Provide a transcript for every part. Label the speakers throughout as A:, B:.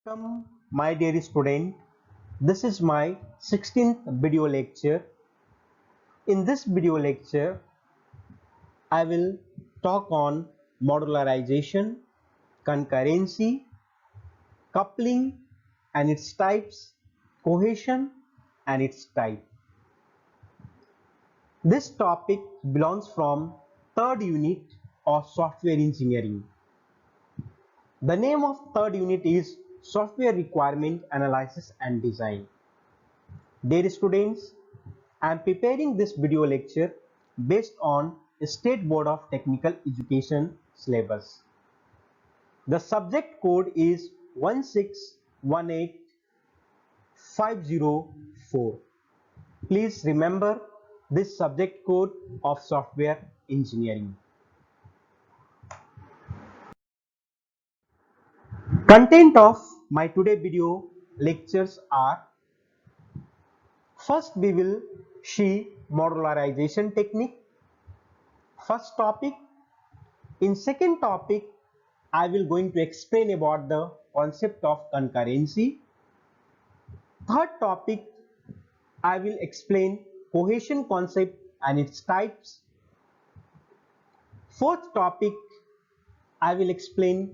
A: Welcome, my dear student. This is my 16th video lecture. In this video lecture, I will talk on modularization, concurrency, coupling and its types, cohesion and its type. This topic belongs from third unit of software engineering. The name of third unit is Software Requirement Analysis and Design. Dear students, I am preparing this video lecture based on State Board of Technical Education syllabus. The subject code is 1618504. Please remember this subject code of software engineering. Content of my today video lectures are: first we will see modularization technique, first topic. In second topic, I will going to explain about the concept of concurrency. Third topic, I will explain cohesion concept and its types. Fourth topic, I will explain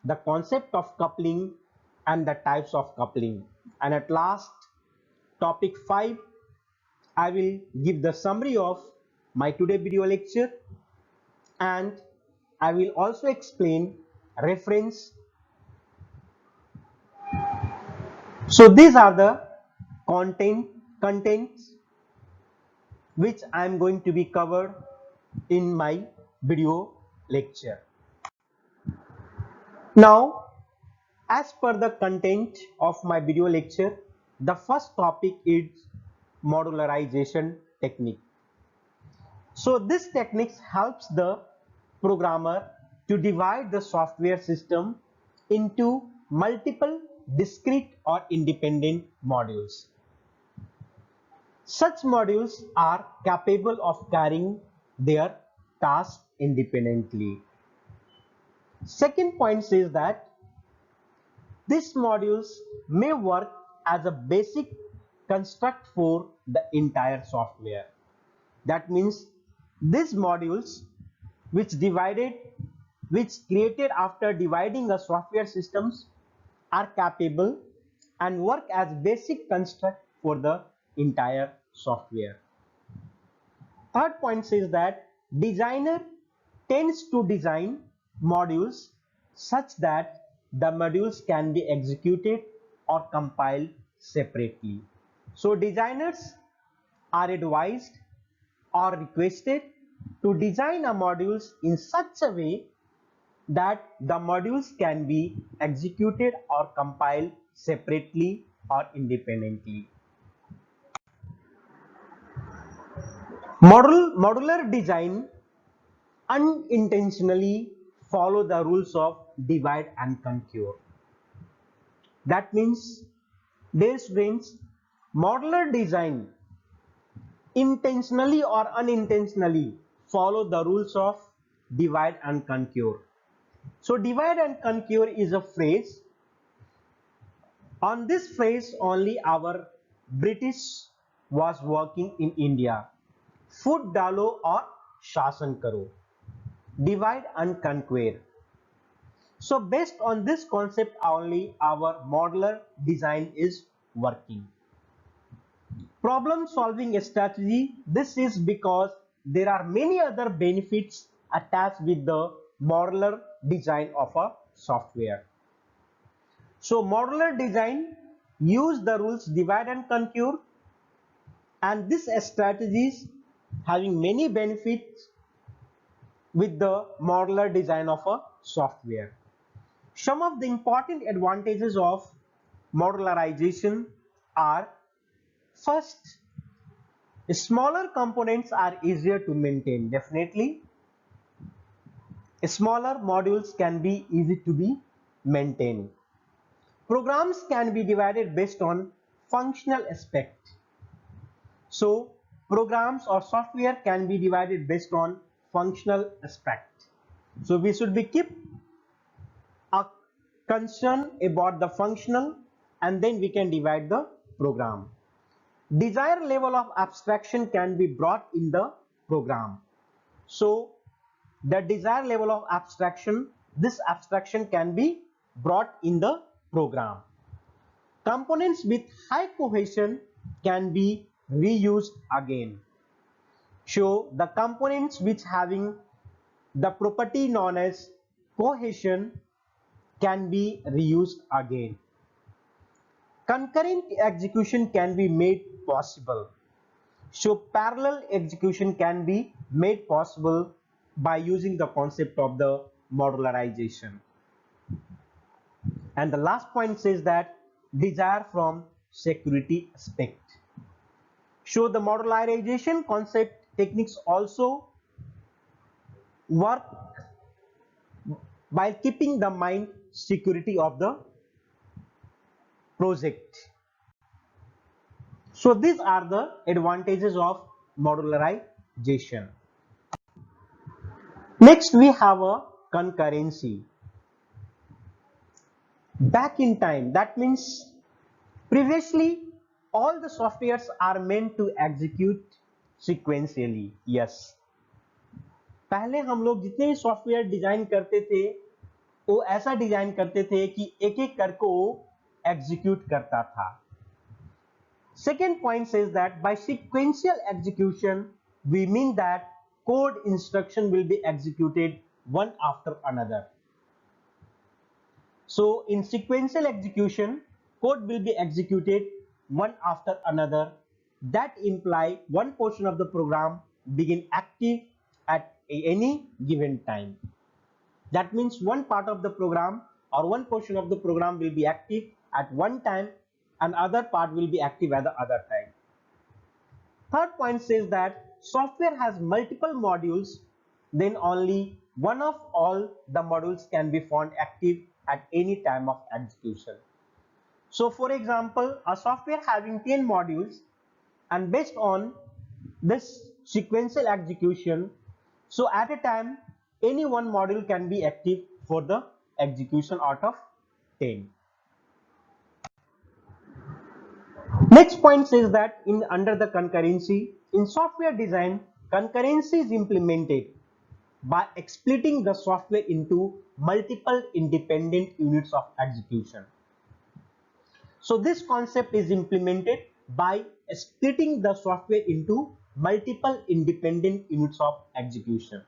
A: the concept of coupling and the types of coupling. And at last, topic 5, I will give the summary of my today video lecture, and I will also explain reference. So these are the contents which I am going to be covered in my video lecture. Now, as per the content of my video lecture, the first topic is modularization technique. So this technique helps the programmer to divide the software system into multiple discrete or independent modules. Such modules are capable of carrying their task independently. Second point says that these modules may work as a basic construct for the entire software. That means these modules which created after dividing the software systems are capable and work as basic construct for the entire software. Third point says that designer tends to design modules such that the modules can be executed or compiled separately. So designers are advised or requested to design a modules in such a way that the modules can be executed or compiled separately or independently. Modular design unintentionally follow the rules of divide and conquer. That means, dear students, modular design intentionally or unintentionally follow the rules of divide and conquer. So divide and conquer is a phrase. On this phrase only our British was working in India. Foot dalo or shasan karo. Divide and conquer. So based on this concept only our modular design is working. Problem solving strategy. This is because there are many other benefits attached with the modular design of a software. So modular design use the rules divide and conquer, and this strategies having many benefits with the modular design of a software. Some of the important advantages of modularization are: first, smaller components are easier to maintain. Definitely, smaller modules can be easy to be maintained. Programs can be divided based on functional aspect. So programs or software can be divided based on functional aspect. So we should be keep a concern about the functional, and then we can divide the program. Desired level of abstraction can be brought in the program. So the desired level of abstraction, this abstraction can be brought in the program. Components with high cohesion can be reused again. So the components which having the property known as cohesion can be reused again. Concurrent execution can be made possible. So parallel execution can be made possible by using the concept of the modularization. And the last point says that desire from security aspect. So the modularization concept techniques also work by keeping the mind security of the project. So these are the advantages of modularization. Next we have a concurrency. Back in time, that means previously all the softwares are meant to execute sequentially. Yes. पहले हम लोग जितने भी software design करते थे वो ऐसा design करते थे कि एक एक करके वो एग्जीक्यूट करता था. Second point says that by sequential execution we mean that code instruction will be executed one after another. So in sequential execution code will be executed one after another. That imply one portion of the program begin active at any given time. That means one part of the program or one portion of the program will be active at one time and other part will be active at the other time. Third point says that software has multiple modules, then only one of all the modules can be found active at any time of execution. So for example, a software having 10 modules, and based on this sequential execution, so at a time any one module can be active for the execution out of 10. Next point says that under the concurrency, in software design, concurrency is implemented by splitting the software into multiple independent units of execution. So this concept is implemented by splitting the software into multiple independent units of execution,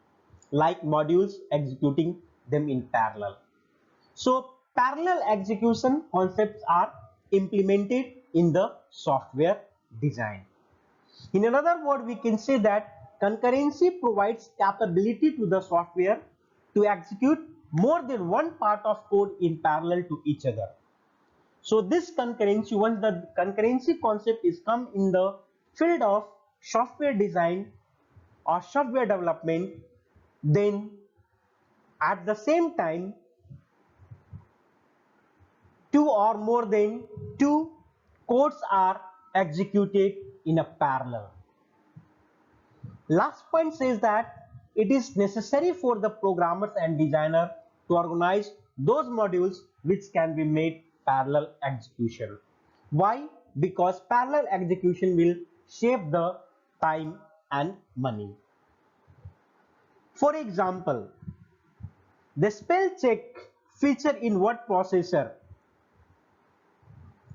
A: like modules executing them in parallel. So parallel execution concepts are implemented in the software design. In another word, we can say that concurrency provides capability to the software to execute more than one part of code in parallel to each other. So this concurrency, once the concurrency concept is come in the field of software design or software development, then at the same time two or more than two codes are executed in a parallel. Last point says that it is necessary for the programmers and designer to organize those modules which can be made parallel execution. Why? Because parallel execution will save the time and money. For example, the spell check feature in word processor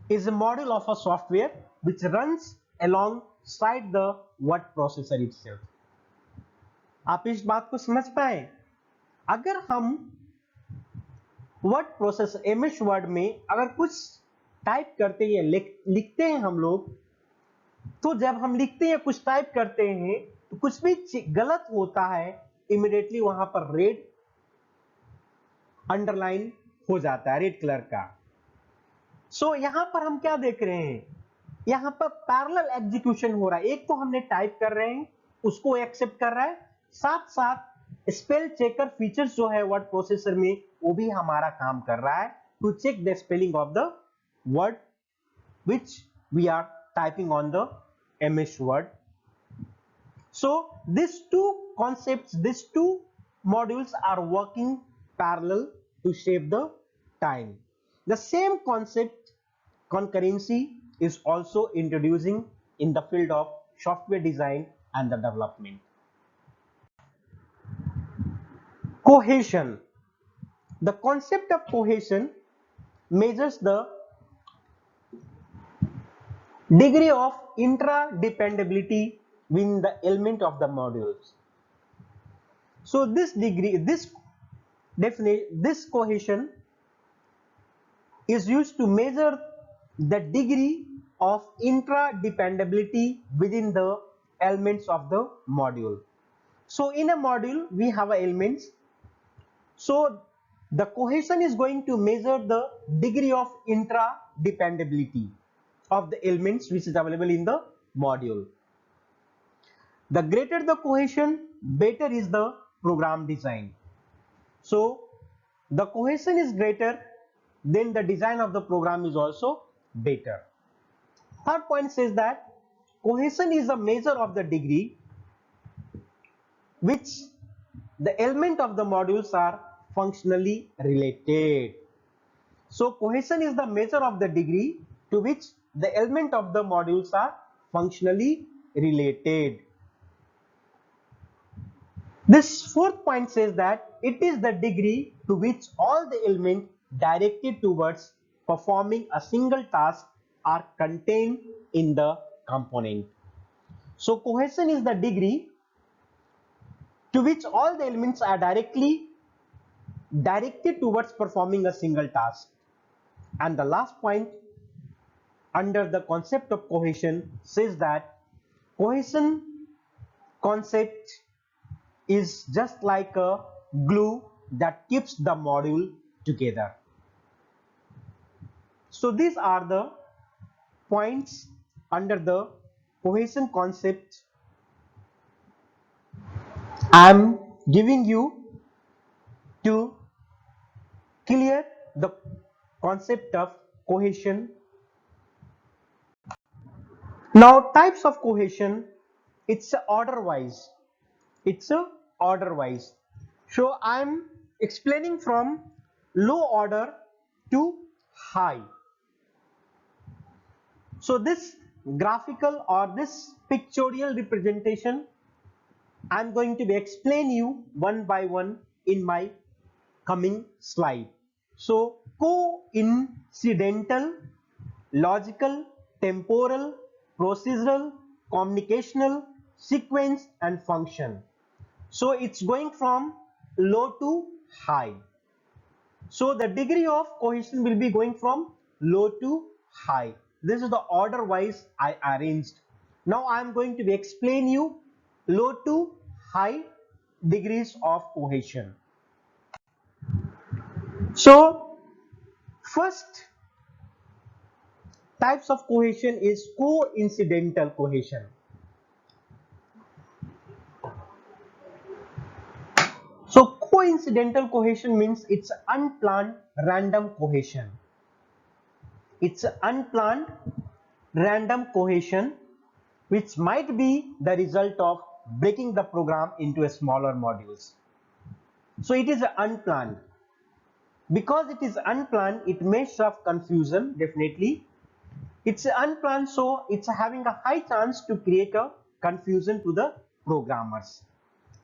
A: is a module of a software which runs alongside the word processor itself. आप इस बात को समझ पाए? अगर हम word processor MS word में अगर कुछ टाइप करते हैं लिखते हैं हम लोग, तो जब हम लिखते हैं कुछ टाइप करते हैं तो कुछ भी गलत होता है इमीडिएटली वहां पर रेड अंडरलाइन हो जाता है, रेड कलर का. सो यहां पर हम क्या देख रहे हैं? यहां पर पैरेलल एग्जीक्यूशन हो रहा है. एक तो हमने टाइप कर रहे हैं, उसको एक्सेप्ट कर रहा है, साथ साथ स्पेल चेकर फीचर्स जो है वर्ड प्रोसेसर में वो भी हमारा काम कर रहा है to check the spelling of the word which we are typing on the MS Word. So these two concepts, these two modules are working parallel to shape the time. The same concept, concurrency, is also introducing in the field of software design and the development. Cohesion. The concept of cohesion measures the degree of interdependability within the element of the modules. So this degree, this cohesion is used to measure the degree of interdependability within the elements of the module. So in a module we have elements. So the cohesion is going to measure the degree of interdependability of the elements which is available in the module. The greater the cohesion, better is the program design. So the cohesion is greater, then the design of the program is also better. Third point says that cohesion is a measure of the degree which the element of the modules are functionally related. So cohesion is the measure of the degree to which the element of the modules are functionally related. This fourth point says that it is the degree to which all the elements directed towards performing a single task are contained in the component. So cohesion is the degree to which all the elements are directly directed towards performing a single task. And the last point under the concept of cohesion says that cohesion concept is just like a glue that keeps the module together. So these are the points under the cohesion concept I am giving you to clear the concept of cohesion. Now types of cohesion, it's order wise. So I am explaining from low order to high. So this graphical or this pictorial representation I am going to be explain you one by one in my coming slide. So coincidental, logical, temporal, procedural, communicational, sequence and function. So it's going from low to high. So the degree of cohesion will be going from low to high. This is the order wise I arranged. Now I am going to be explain you low to high degrees of cohesion. So first types of cohesion is coincidental cohesion. So coincidental cohesion means it's unplanned random cohesion. It's unplanned random cohesion which might be the result of breaking the program into a smaller modules. So it is unplanned. Because it is unplanned, it may serve confusion definitely. It's unplanned, so it's having a high chance to create a confusion to the programmers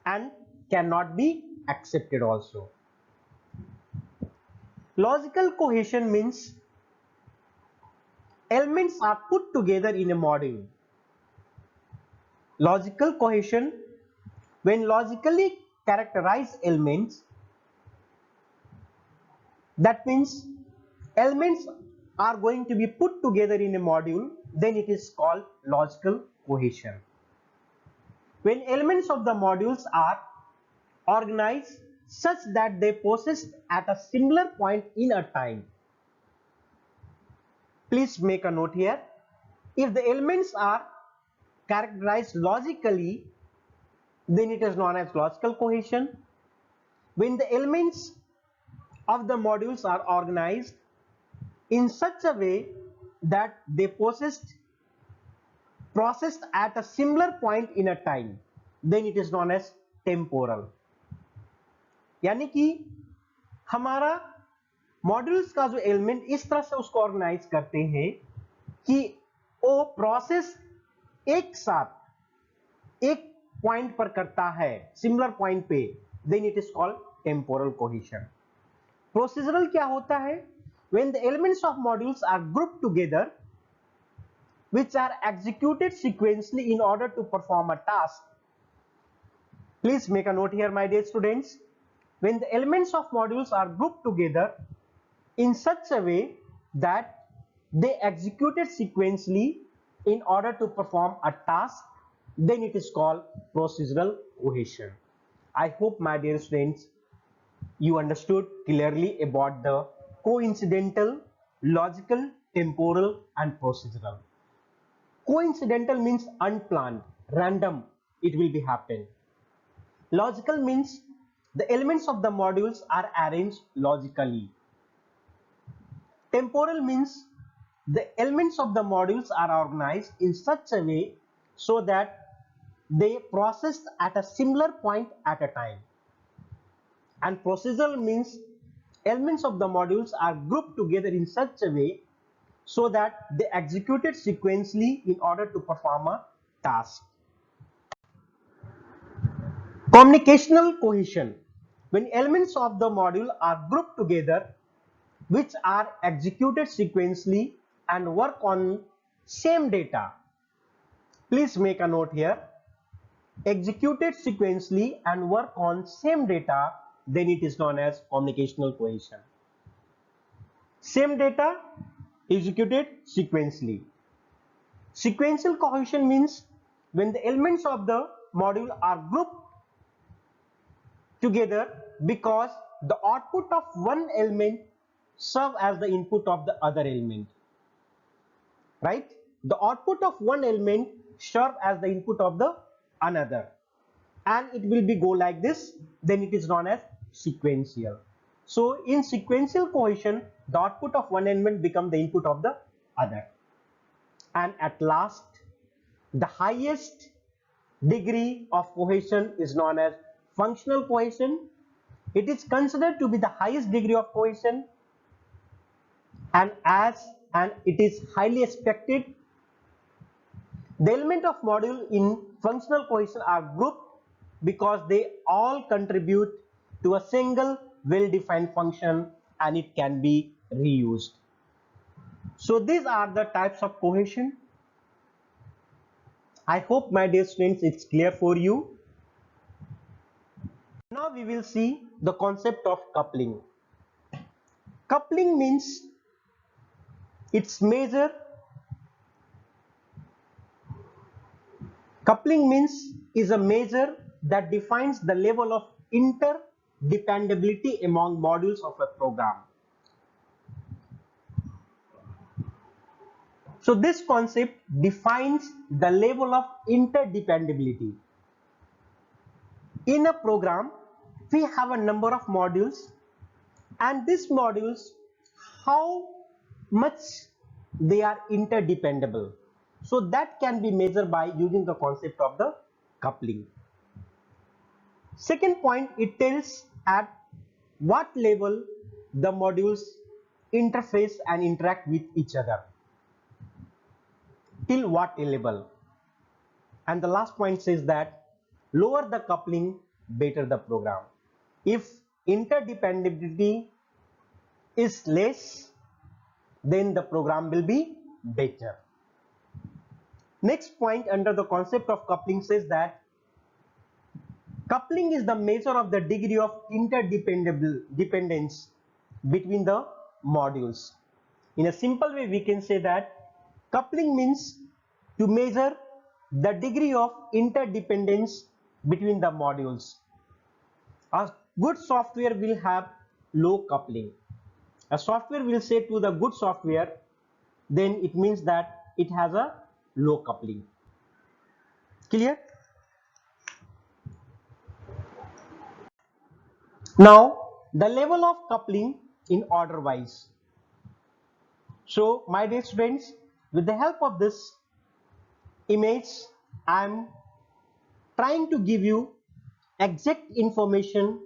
A: and cannot be accepted also. Logical cohesion means elements are put together in a module. Logical cohesion, when logically characterized elements, that means elements are going to be put together in a module, then it is called logical cohesion. When elements of the modules are organized such that they persist at a similar point in a time. Please make a note here. If the elements are characterized logically, then it is known as logical cohesion. When the elements of the modules are organized in such a way that they processed at a similar point in a time, then it is known as temporal. यानी कि हमारा modules का जो element इस तरह से उसको organise करते हैं कि वो प्रोसेस एक साथ एक पॉइंट पर करता है, सिमिलर पॉइंट पे, then it is called temporal cohesion. Procedural क्या होता है? When the elements of modules are grouped together which are executed sequentially in order to perform a task. Please make a note here, my dear students. When the elements of modules are grouped together in such a way that they executed sequentially in order to perform a task, then it is called procedural cohesion. I hope, my dear students, you understood clearly about the coincidental, logical, temporal, and procedural. Coincidental means unplanned, random, it will be happen. Logical means the elements of the modules are arranged logically. Temporal means the elements of the modules are organized in such a way so that they process at a similar point at a time. And procedural means elements of the modules are grouped together in such a way so that they executed sequentially in order to perform a task. Communicational cohesion, when elements of the module are grouped together which are executed sequentially and work on same data. Please make a note here. Executed sequentially and work on same data, then it is known as communicational cohesion. Same data executed sequentially. Sequential cohesion means when the elements of the module are grouped together because the output of one element serve as the input of the other element, right? The output of one element serve as the input of the another, and it will be go like this, then it is known as sequential. So in sequential cohesion, the output of one element become the input of the other. And at last, the highest degree of cohesion is known as functional cohesion. It is considered to be the highest degree of cohesion, and it is highly expected. The element of module in functional cohesion are grouped because they all contribute to a single well-defined function and it can be reused. So these are the types of cohesion. I hope, my dear students, it's clear for you. Now we will see the concept of coupling. Coupling means its measure. Coupling means is a measure that defines the level of interdependability among modules of a program. So this concept defines the level of interdependability. In a program, we have a number of modules, and these modules, how much they are interdependable. So that can be measured by using the concept of the coupling. Second point, it tells at what level the modules interface and interact with each other. Till what level. And the last point says that lower the coupling, better the program. If interdependability is less, then the program will be better. Next point under the concept of coupling says that coupling is the measure of the degree of interdependence between the modules. In a simple way, we can say that coupling means to measure the degree of interdependence between the modules. A good software will have low coupling. A software will say to the good software, then it means that it has a low coupling. Clear? Now the level of coupling in order wise. So my dear students, with the help of this image, I am trying to give you exact information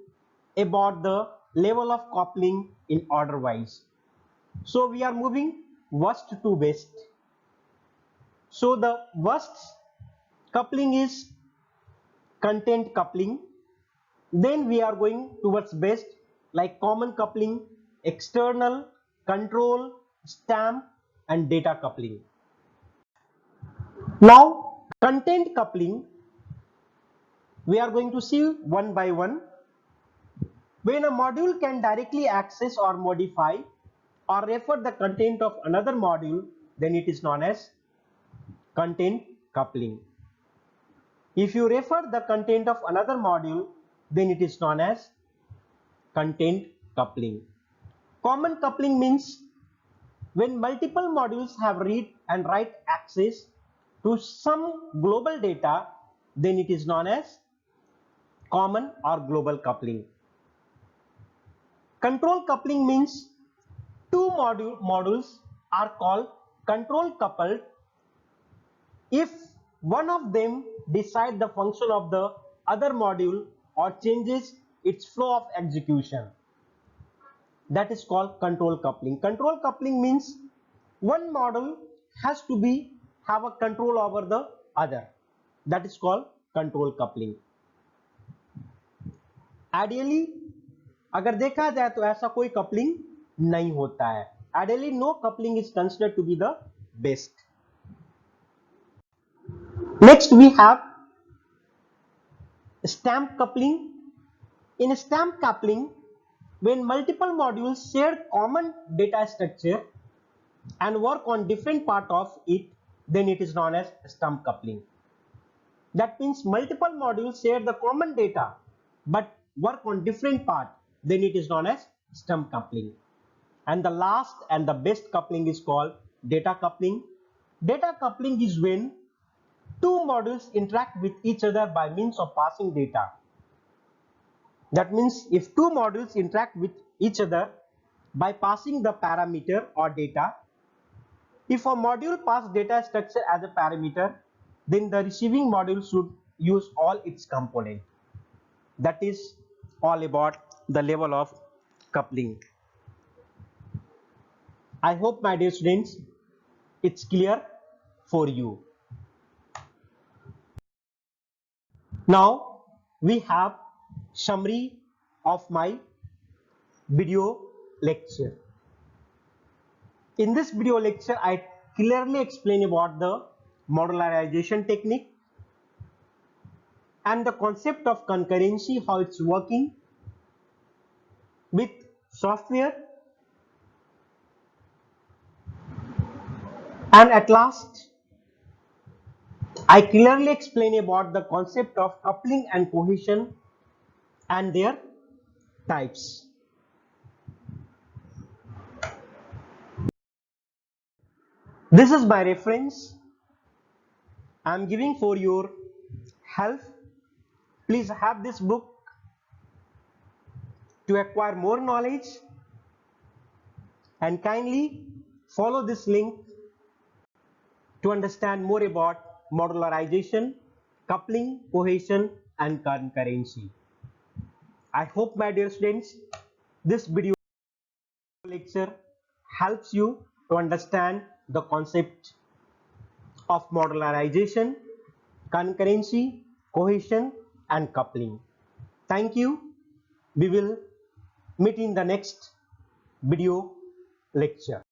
A: about the level of coupling in order wise. So we are moving worst to best. So the worst coupling is content coupling. Then we are going towards best like common coupling, external, control, stamp and data coupling. Now content coupling we are going to see one by one. When a module can directly access or modify or refer the content of another module, then it is known as content coupling. If you refer the content of another module, then it is known as content coupling. Common coupling means when multiple modules have read and write access to some global data, then it is known as common or global coupling. Control coupling means two modules are called control coupled if one of them decides the function of the other module or changes its flow of execution. That is called control coupling. Control coupling means one module has to have a control over the other. That is called control coupling. Ideally अगर देखा जाए तो ऐसा कोई coupling नहीं होता है. Ideally no coupling is considered to be the best. Next we have stamp coupling. In stamp coupling, when multiple modules share common data structure and work on different part of it, then it is known as stamp coupling. That means multiple modules share the common data but work on different part, then it is known as stamp coupling. And the last and the best coupling is called data coupling. Data coupling is when two modules interact with each other by means of passing data. That means if two modules interact with each other by passing the parameter or data, if a module passes data structure as a parameter, then the receiving module should use all its components. That is all about the level of coupling. I hope my dear students it's clear for you. Now we have summary of my video lecture. In this video lecture I clearly explain about the modularization technique and the concept of concurrency, how it's working with software, and at last I clearly explain about the concept of coupling and cohesion and their types. This is my reference I am giving for your help. Please have this book to acquire more knowledge and kindly follow this link to understand more about modularization, coupling, cohesion and concurrency. I hope my dear students this video lecture helps you to understand the concept of modularization, concurrency, cohesion and coupling. Thank you. We will meet in the next video lecture.